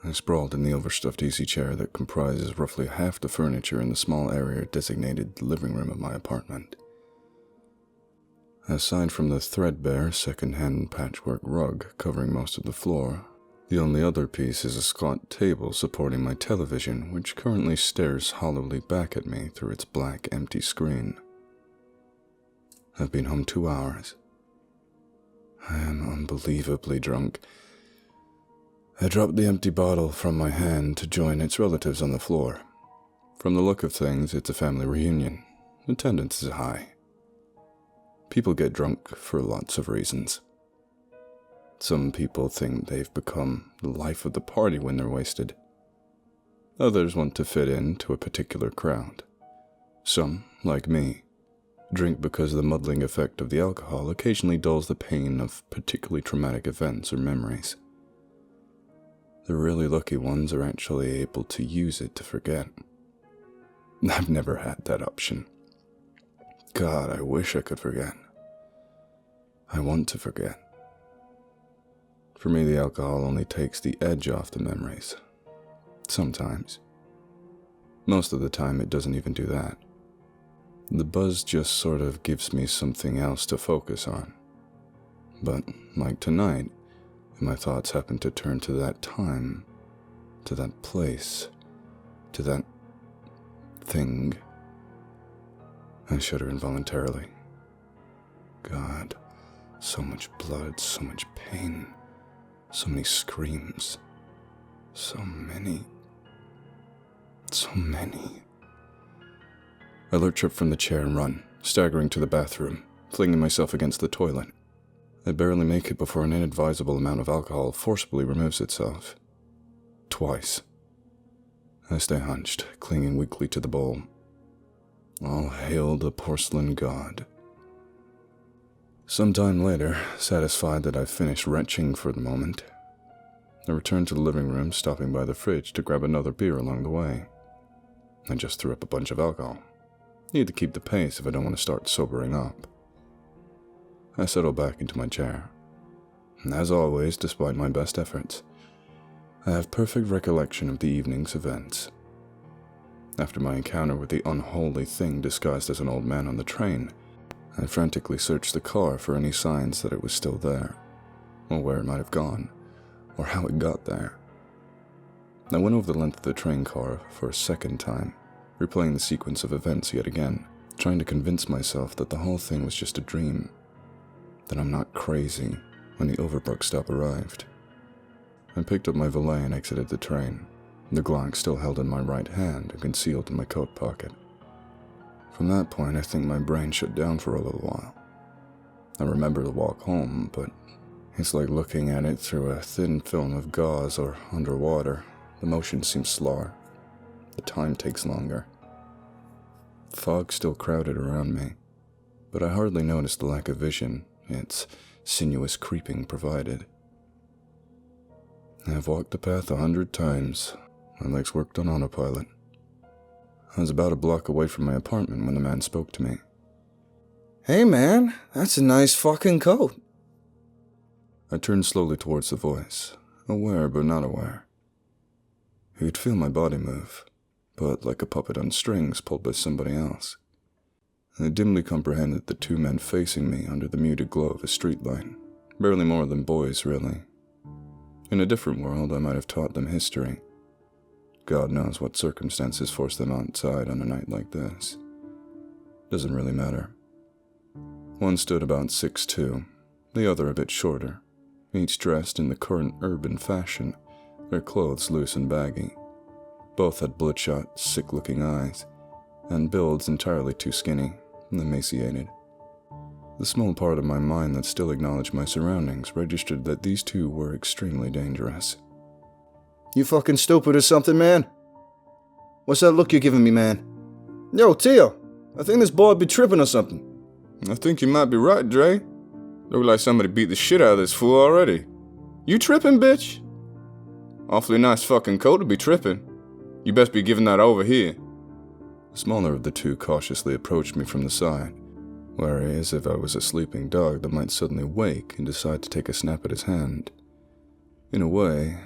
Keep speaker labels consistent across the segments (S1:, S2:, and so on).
S1: I sprawled in the overstuffed easy chair that comprises roughly half the furniture in the small area designated the living room of my apartment. Aside from the threadbare second-hand patchwork rug covering most of the floor, the only other piece is a squat table supporting my television, which currently stares hollowly back at me through its black, empty screen. I've been home 2 hours. I am unbelievably drunk. I dropped the empty bottle from my hand to join its relatives on the floor. From the look of things, it's a family reunion. Attendance is high. People get drunk for lots of reasons. Some people think they've become the life of the party when they're wasted. Others want to fit into a particular crowd. Some, like me, drink because the muddling effect of the alcohol occasionally dulls the pain of particularly traumatic events or memories. The really lucky ones are actually able to use it to forget. I've never had that option. God, I wish I could forget. I want to forget. For me, the alcohol only takes the edge off the memories. Sometimes. Most of the time, it doesn't even do that. The buzz just sort of gives me something else to focus on. But, like tonight, if my thoughts happen to turn to that time, to that place, to that thing, I shudder involuntarily. God, so much blood, so much pain, so many screams, so many. I lurch up from the chair and run, staggering to the bathroom, flinging myself against the toilet. I barely make it before an inadvisable amount of alcohol forcibly removes itself. Twice. I stay hunched, clinging weakly to the bowl. All hail the porcelain god. Some time later, satisfied that I've finished retching for the moment, I return to the living room, stopping by the fridge to grab another beer along the way. I just threw up a bunch of alcohol. Need to keep the pace if I don't want to start sobering up. I settle back into my chair. As always, despite my best efforts, I have perfect recollection of the evening's events. After my encounter with the unholy thing disguised as an old man on the train, I frantically searched the car for any signs that it was still there, or where it might have gone, or how it got there. I went over the length of the train car for a second time, replaying the sequence of events yet again, trying to convince myself that the whole thing was just a dream, that I'm not crazy when the Overbrook stop arrived. I picked up my valet and exited the train, the Glock still held in my right hand and concealed in my coat pocket. From that point, I think my brain shut down for a little while. I remember the walk home, but it's like looking at it through a thin film of gauze or underwater. The motion seems slower. The time takes longer. Fog still crowded around me, but I hardly noticed the lack of vision its sinuous creeping provided. I've walked the path 100 times. My legs worked on autopilot. I was about a block away from my apartment when the man spoke to me.
S2: "Hey man, that's a nice fucking coat."
S1: I turned slowly towards the voice, aware but not aware. He could feel my body move, but like a puppet on strings pulled by somebody else. I dimly comprehended the two men facing me under the muted glow of a streetlight, barely more than boys, really. In a different world, I might have taught them history. God knows what circumstances forced them outside on a night like this. Doesn't really matter. One stood about 6'2", the other a bit shorter, each dressed in the current urban fashion, their clothes loose and baggy. Both had bloodshot, sick-looking eyes, and builds entirely too skinny and emaciated. The small part of my mind that still acknowledged my surroundings registered that these two were extremely dangerous.
S2: "You fucking stupid or something, man? What's that look you're giving me, man? Yo, Tio, I think this boy be tripping or something."
S3: "I think you might be right, Dre. Look like somebody beat the shit out of this fool already. You tripping, bitch? Awfully nice fucking coat to be tripping. You best be giving that over here."
S1: The smaller of the two cautiously approached me from the side, wary as if I was a sleeping dog that might suddenly wake and decide to take a snap at his hand. In a way,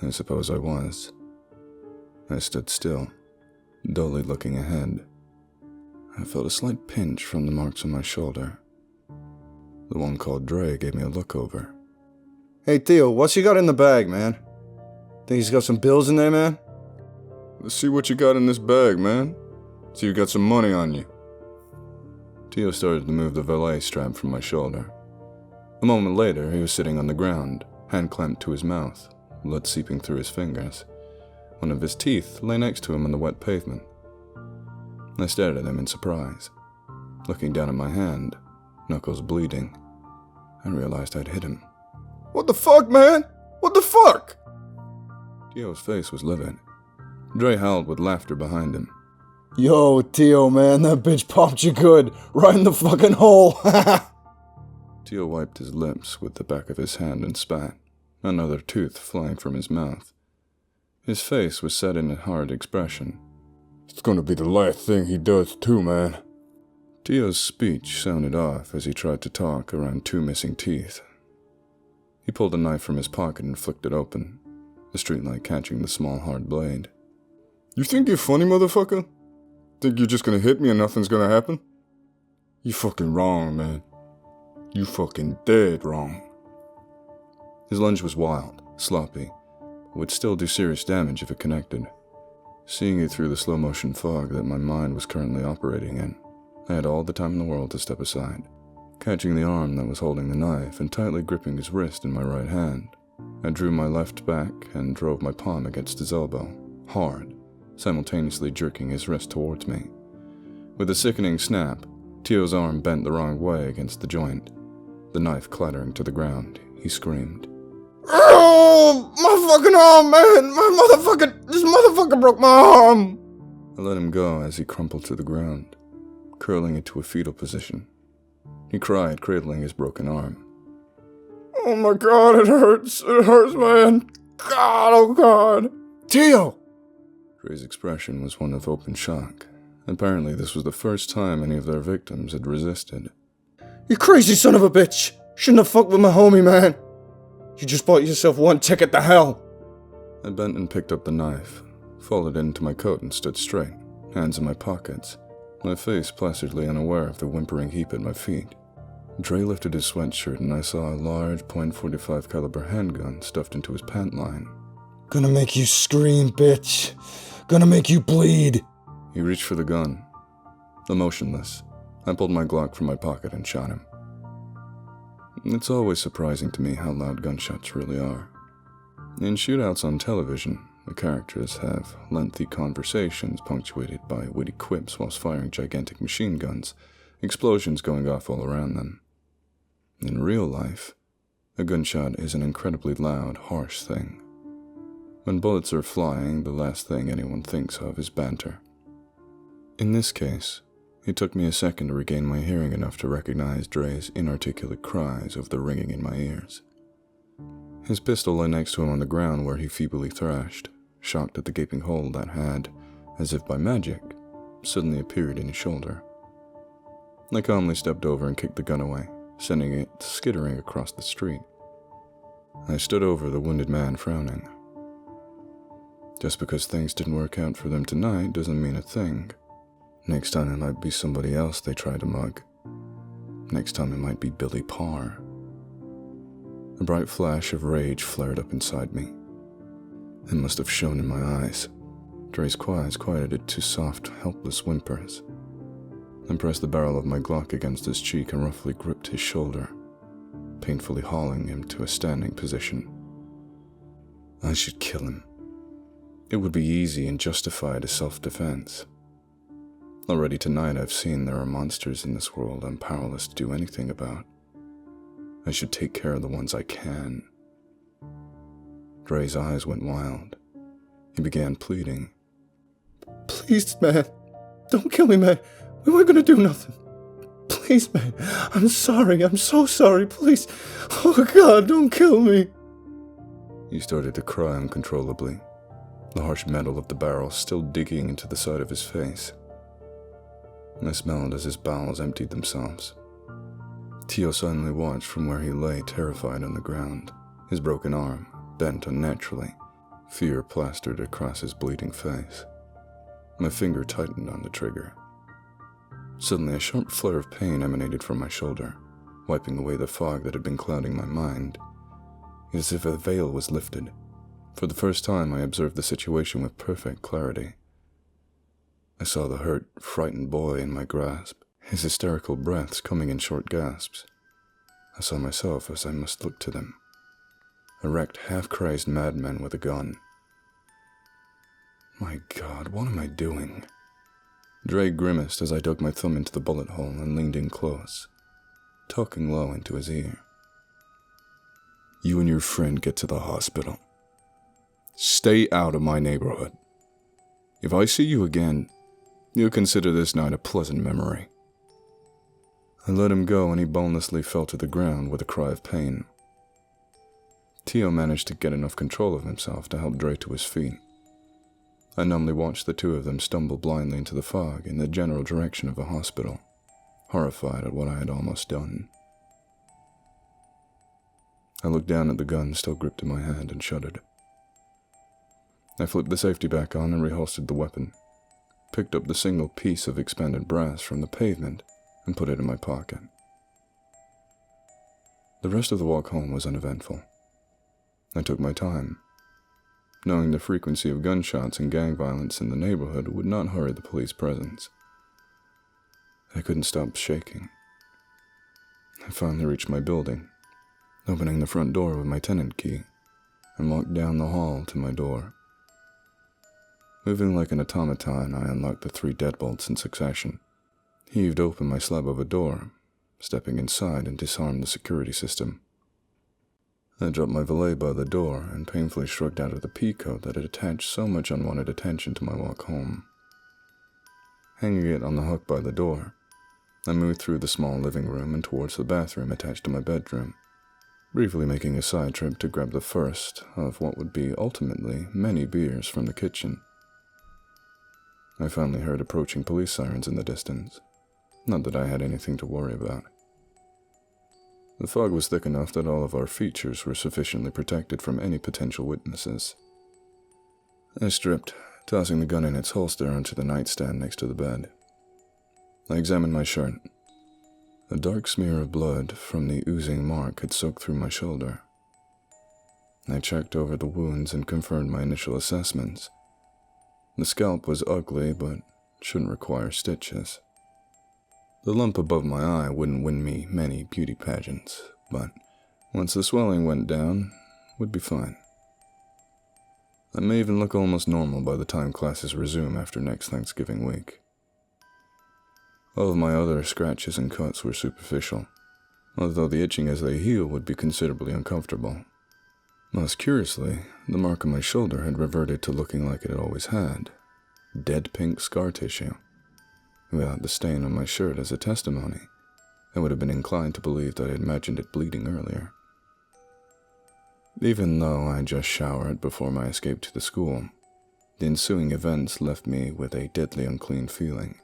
S1: I suppose I was. I stood still, dully looking ahead. I felt a slight pinch from the marks on my shoulder. The one called Dre gave me a look over.
S2: Hey, Theo, what's you got in the bag, man? Think he's got some bills in there, man?
S3: Let's see what you got in this bag, man. See you got some money on you.
S1: Tio started to move the valet strap from my shoulder. A moment later, he was sitting on the ground, hand clamped to his mouth, blood seeping through his fingers. One of his teeth lay next to him on the wet pavement. I stared at him in surprise. Looking down at my hand, knuckles bleeding, I realized I'd hit him.
S3: What the fuck, man? What the fuck?
S1: Tio's face was livid. Dre howled with laughter behind him.
S2: Yo, Theo, man, that bitch popped you good. Right in the fucking hole.
S1: Tio wiped his lips with the back of his hand and spat, another tooth flying from his mouth. His face was set in a hard expression.
S3: It's gonna be the last thing he does too, man.
S1: Tio's speech sounded off as he tried to talk around two missing teeth. He pulled a knife from his pocket and flicked it open, the streetlight catching the small hard blade.
S3: You think you're funny, motherfucker? Think you're just gonna hit me and nothing's gonna happen? You fucking wrong, man. You fucking dead wrong.
S1: His lunge was wild, sloppy, but would still do serious damage if it connected. Seeing it through the slow-motion fog that my mind was currently operating in, I had all the time in the world to step aside. Catching the arm that was holding the knife and tightly gripping his wrist in my right hand, I drew my left back and drove my palm against his elbow, hard, simultaneously jerking his wrist towards me. With a sickening snap, Tio's arm bent the wrong way against the joint. The knife clattering to the ground, he screamed.
S3: Oh, my fucking arm, man! This motherfucker broke my arm!
S1: I let him go as he crumpled to the ground, curling into a fetal position. He cried, cradling his broken arm.
S3: Oh my god, it hurts, man. God, oh god.
S2: Theo!
S1: Dre's expression was one of open shock. Apparently, this was the first time any of their victims had resisted.
S2: You crazy son of a bitch! Shouldn't have fucked with my homie, man. You just bought yourself one ticket to hell.
S1: I bent and picked up the knife, folded it into my coat and stood straight, hands in my pockets, my face placidly unaware of the whimpering heap at my feet. Dre lifted his sweatshirt and I saw a large .45 caliber handgun stuffed into his pant line.
S2: Gonna make you scream, bitch. Gonna make you bleed.
S1: He reached for the gun. Emotionless, I pulled my Glock from my pocket and shot him. It's always surprising to me how loud gunshots really are. In shootouts on television, the characters have lengthy conversations punctuated by witty quips whilst firing gigantic machine guns, explosions going off all around them. In real life, a gunshot is an incredibly loud, harsh thing. When bullets are flying, the last thing anyone thinks of is banter. In this case, it took me a second to regain my hearing enough to recognize Dre's inarticulate cries over the ringing in my ears. His pistol lay next to him on the ground where he feebly thrashed, shocked at the gaping hole that had, as if by magic, suddenly appeared in his shoulder. I calmly stepped over and kicked the gun away, sending it skittering across the street. I stood over the wounded man, frowning. Just because things didn't work out for them tonight doesn't mean a thing. Next time it might be somebody else they try to mug. Next time it might be Billy Parr. A bright flash of rage flared up inside me. It must have shone in my eyes. Dre's cries quieted to soft, helpless whimpers. I pressed the barrel of my Glock against his cheek and roughly gripped his shoulder, painfully hauling him to a standing position. I should kill him. It would be easy and justified as self-defense. Already tonight I've seen there are monsters in this world I'm powerless to do anything about. I should take care of the ones I can. Dre's eyes went wild. He began pleading.
S2: Please, man. Don't kill me, man. We weren't gonna do nothing. Please, man. I'm sorry. I'm so sorry. Please. Oh, God, don't kill me.
S1: He started to cry uncontrollably, the harsh metal of the barrel still digging into the side of his face. I smelled as his bowels emptied themselves. Tio suddenly watched from where he lay terrified on the ground, his broken arm bent unnaturally, Fear plastered across his bleeding face. My finger tightened on the trigger. Suddenly, a sharp flare of pain emanated from my shoulder, wiping away the fog that had been clouding my mind. As if a veil was lifted. For the first time, I observed the situation with perfect clarity. I saw the hurt, frightened boy in my grasp, his hysterical breaths coming in short gasps. I saw myself as I must look to them. A wrecked, half-crazed madman with a gun. My God, what am I doing? Dre grimaced as I dug my thumb into the bullet hole and leaned in close, talking low into his ear. You and your friend get to the hospital. Stay out of my neighborhood. If I see you again, you'll consider this night a pleasant memory. I let him go and he bonelessly fell to the ground with a cry of pain. Tio managed to get enough control of himself to help Dre to his feet. I numbly watched the two of them stumble blindly into the fog in the general direction of the hospital, horrified at what I had almost done. I looked down at the gun still gripped in my hand and shuddered. I flipped the safety back on and reholstered the weapon, picked up the single piece of expanded brass from the pavement and put it in my pocket. The rest of the walk home was uneventful. I took my time, knowing the frequency of gunshots and gang violence in the neighborhood would not hurry the police presence. I couldn't stop shaking. I finally reached my building, opening the front door with my tenant key, and walked down the hall to my door. Moving like an automaton, I unlocked the 3 deadbolts in succession, heaved open my slab of a door, stepping inside and disarmed the security system. I dropped my valet by the door and painfully shrugged out of the peacoat that had attached so much unwanted attention to my walk home. Hanging it on the hook by the door, I moved through the small living room and towards the bathroom attached to my bedroom, briefly making a side trip to grab the first of what would be ultimately many beers from the kitchen. I finally heard approaching police sirens in the distance, not that I had anything to worry about. The fog was thick enough that all of our features were sufficiently protected from any potential witnesses. I stripped, tossing the gun in its holster onto the nightstand next to the bed. I examined my shirt. A dark smear of blood from the oozing mark had soaked through my shoulder. I checked over the wounds and confirmed my initial assessments. The scalp was ugly, but shouldn't require stitches. The lump above my eye wouldn't win me many beauty pageants, but once the swelling went down, would be fine. I may even look almost normal by the time classes resume after next Thanksgiving week. All of my other scratches and cuts were superficial, although the itching as they heal would be considerably uncomfortable. Most curiously, the mark on my shoulder had reverted to looking like it had always had, dead pink scar tissue. Without the stain on my shirt as a testimony, I would have been inclined to believe that I had imagined it bleeding earlier. Even though I just showered before my escape to the school, the ensuing events left me with a deadly unclean feeling.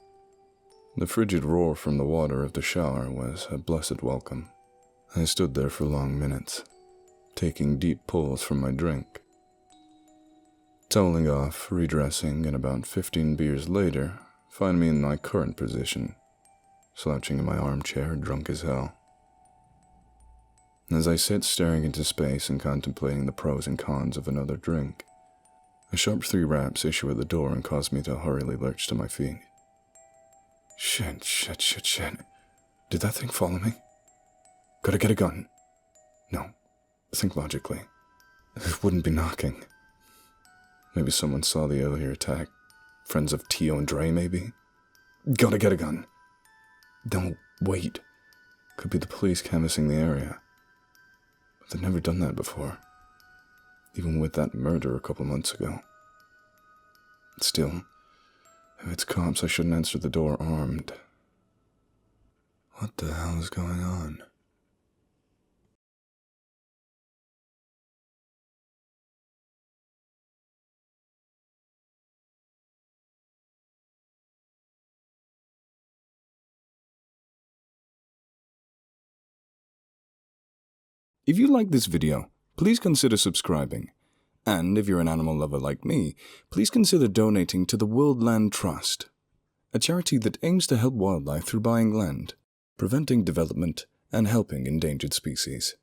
S1: The frigid roar from the water of the shower was a blessed welcome. I stood there for long minutes, taking deep pulls from my drink. Toweling off, redressing, and about 15 beers later, find me in my current position, slouching in my armchair, drunk as hell. As I sit staring into space and contemplating the pros and cons of another drink, a sharp 3 raps issue at the door and cause me to hurriedly lurch to my feet. Shit. Did that thing follow me? Gotta get a gun. No, think logically. It wouldn't be knocking. Maybe someone saw the earlier attack. Friends of Tio and Dre, maybe? Gotta get a gun. No, wait. Could be the police canvassing the area. But they've never done that before. Even with that murder a couple months ago. Still, if it's cops, I shouldn't answer the door armed. What the hell is going on?
S3: If you like this video, please consider subscribing.
S1: And if you're an animal lover like me, please consider donating to the World Land Trust, a charity that aims to help wildlife through buying land, preventing development, and helping endangered species.